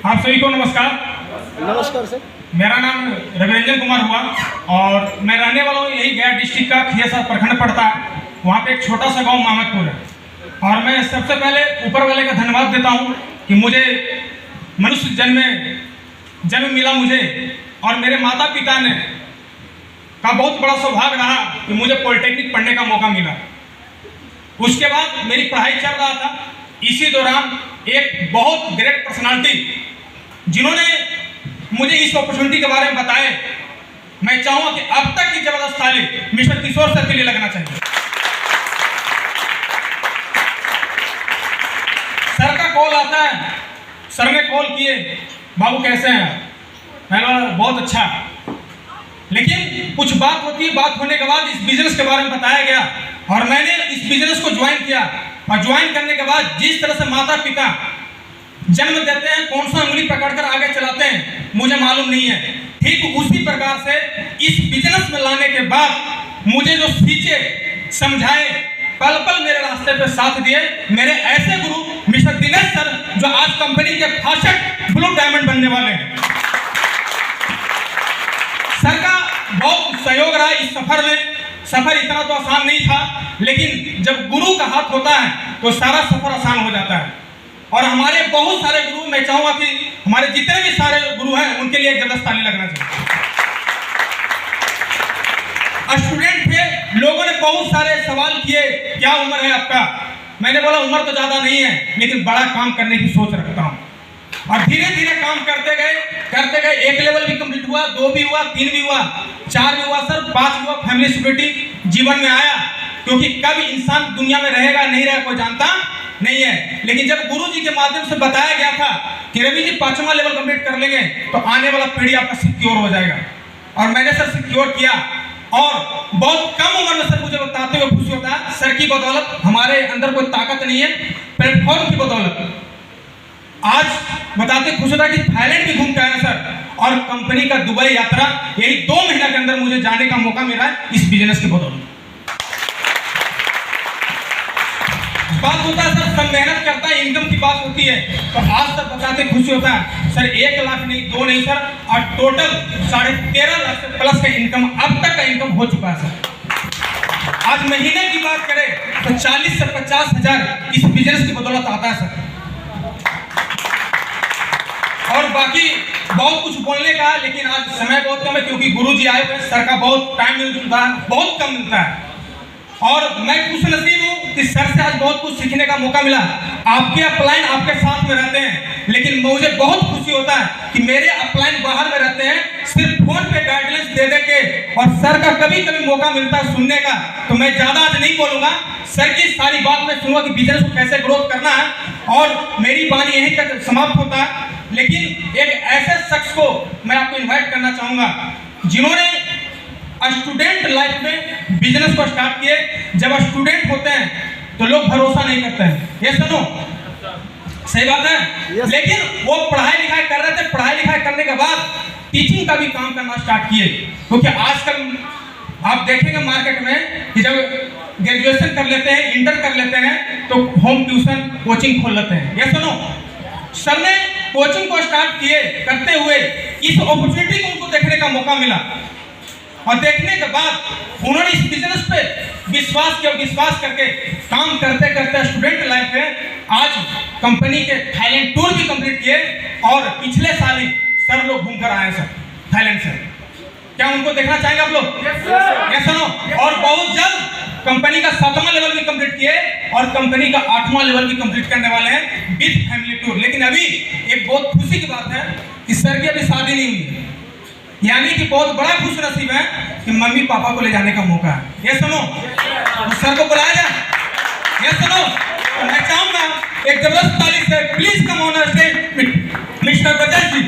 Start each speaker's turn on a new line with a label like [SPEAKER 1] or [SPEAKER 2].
[SPEAKER 1] आप सभी को नमस्कार।
[SPEAKER 2] नमस्कार सर।
[SPEAKER 1] मेरा नाम रविरंजन कुमार हुआ और मैं रहने वाला हूँ यही गया डिस्ट्रिक्ट का खियासा प्रखंड पड़ता है। वहाँ पे एक छोटा सा गांव मामदपुर है और मैं सबसे पहले ऊपर वाले का धन्यवाद देता हूँ कि मुझे मनुष्य जन्म मिला मुझे और मेरे माता पिता ने का बहुत बड़ा सौभाग्य रहा कि मुझे पॉलिटेक्निक पढ़ने का मौका मिला। उसके बाद मेरी पढ़ाई चल रहा था। इसी दौरान एक बहुत ग्रेट पर्सनालिटी जिन्होंने मुझे इस अपॉर्चुनिटी के बारे में बताए, मैं चाहूंगा कि अब तक की जबरदस्त ताली मिस्टर किशोर सर के लिए लगना चाहिए। सर का कॉल आता है, सर ने कॉल किए, बाबू कैसे हैं? मैंने बोला बहुत अच्छा। लेकिन कुछ बात होती है, बात होने के बाद इस बिजनेस के बारे में बताया गया और मैंने इस बिजनेस को ज्वाइन किया और ज्वाइन करने के बाद जिस तरह से माता पिता जन्म देते हैं, कौन सा उंगली पकड़कर आगे चलाते हैं मुझे मालूम नहीं है। ठीक उसी प्रकार से इस बिजनेस में लाने के बाद मुझे जो सीखे समझाए, पल पल मेरे रास्ते पे साथ दिए मेरे ऐसे गुरु मिस्टर दिनेश सर, जो आज कंपनी के फास्ट ब्लू डायमंड बनने वाले हैं। सर का बहुत सहयोग रहा इस सफर में। सफर इतना तो आसान नहीं था, लेकिन जब गुरु का हाथ होता है तो सारा सफर आसान हो जाता है। और हमारे बहुत सारे गुरु, मैं चाहूंगा कि हमारे जितने भी सारे गुरु हैं उनके लिए एक जबरदस्त ताली लगना चाहिए। स्टूडेंट थे, लोगों ने बहुत सारे सवाल किए, क्या उम्र है आपका? मैंने बोला उम्र तो ज्यादा नहीं है, लेकिन बड़ा काम करने की सोच रखता हूँ। और धीरे धीरे काम करते गए। एक लेवल भी कंप्लीट हुआ, 2 भी हुआ, 3 भी हुआ, 4 भी हुआ सर, 5 भी हुआ। फैमिली सिक्योरिटी जीवन में आया, क्योंकि कब इंसान दुनिया में रहेगा नहीं रहेगा कोई जानता नहीं है। लेकिन जब गुरुजी के माध्यम से बताया गया था कि रवि जी 5वां लेवल कंप्लीट कर लेंगे तो आने वाला पीढ़ी आपका सिक्योर हो जाएगा, और मैंने सर सिक्योर किया। और बहुत कम उम्र में सर मुझे बताते हुए खुशी होता है, सर की बदौलत, हमारे अंदर कोई ताकत नहीं है, प्लेटफॉर्म की बदौलत आज बताते खुश होता है कि थाईलैंड भी घूम के आया सर, और कंपनी का दुबई यात्रा यही 2 महीना के अंदर मुझे जाने का मौका मिला है इस बिजनेस के बदौलत। बात होता है सर, सब मेहनत करता है, इनकम की बात होती है, तो आज तक बताते खुशी होता है सर 1 लाख नहीं, 2 नहीं सर, और टोटल 13.5 लाख से प्लस का इनकम अब तक का इनकम हो चुका है सर। आज महीने की बात करें तो 40 से 50 हजार इस बिजनेस की बदौलत आता है सर। और बाकी बहुत कुछ बोलने का, लेकिन आज समय बहुत कम है क्योंकि गुरुजी आए हुए, सर का बहुत टाइम मिलता है, बहुत कम मिलता है। और मैं खुश नसीब हूँ कि सर से आज बहुत कुछ सीखने का मौका मिला। आपके अपलाइन आपके साथ में रहते हैं, लेकिन मुझे बहुत खुशी होता है कि मेरे अपलाइन बाहर में रहते हैं, सिर्फ फोन पे गाइडलाइंस दे के। और सर का कभी कभी मौका मिलता है सुनने का, तो मैं ज्यादा आज नहीं बोलूंगा, सर की सारी बात मैं सुनूंगा कि बिजनेस को कैसे ग्रोथ करना है, और मेरी बात यहीं तक समाप्त होता है। लेकिन एक ऐसे शख्स को मैं आपको इनवाइट करना चाहूंगा जिन्होंने स्टूडेंट लाइफ में बिजनेस को स्टार्ट किए। जब स्टूडेंट होते हैं तो लोग भरोसा नहीं करते हैं, ये सुनो सही बात है। लेकिन वो पढ़ाई लिखाई कर रहे थे, पढ़ाई लिखाई करने के बाद टीचिंग का भी काम करना स्टार्ट किए, क्योंकि आजकल आप देखेंगे मार्केट में कि जब ग्रेजुएशन कर लेते हैं, इंटर कर लेते हैं, तो होम ट्यूशन कोचिंग खोल लेते हैं। ये सुनो, सर ने कोचिंग को स्टार्ट किए, करते हुए इस अपॉर्चुनिटी को उनको देखने का मौका मिला, और देखने के बाद उन्होंने इस बिजनेस पे विश्वास किया। विश्वास करके काम करते करते स्टूडेंट लाइफ में आज कंपनी के थाईलैंड टूर भी कंप्लीट किए, और पिछले साल ही सर लोग घूमकर आए सर थाईलैंड से। क्या उनको देखना चाहेंगे आप लोग? यस सुनो। और बहुत जल्द कंपनी का 7वां लेवल भी कंप्लीट किए और कंपनी का 8वां लेवल भी कंप्लीट करने वाले हैं विद फैमिली टूर। लेकिन अभी एक बहुत खुशी की बात है कि सर की अभी शादी नहीं हुई है, यानी कि बहुत बड़ा खुश नसीब है कि मम्मी पापा को ले जाने का मौका है। ये सुनो, तो सर को बुलाया जाए। ये सुनो, तो मैं चाहूंगा एक जबरदस्त ताली से please come on stage mister Bajaj ji.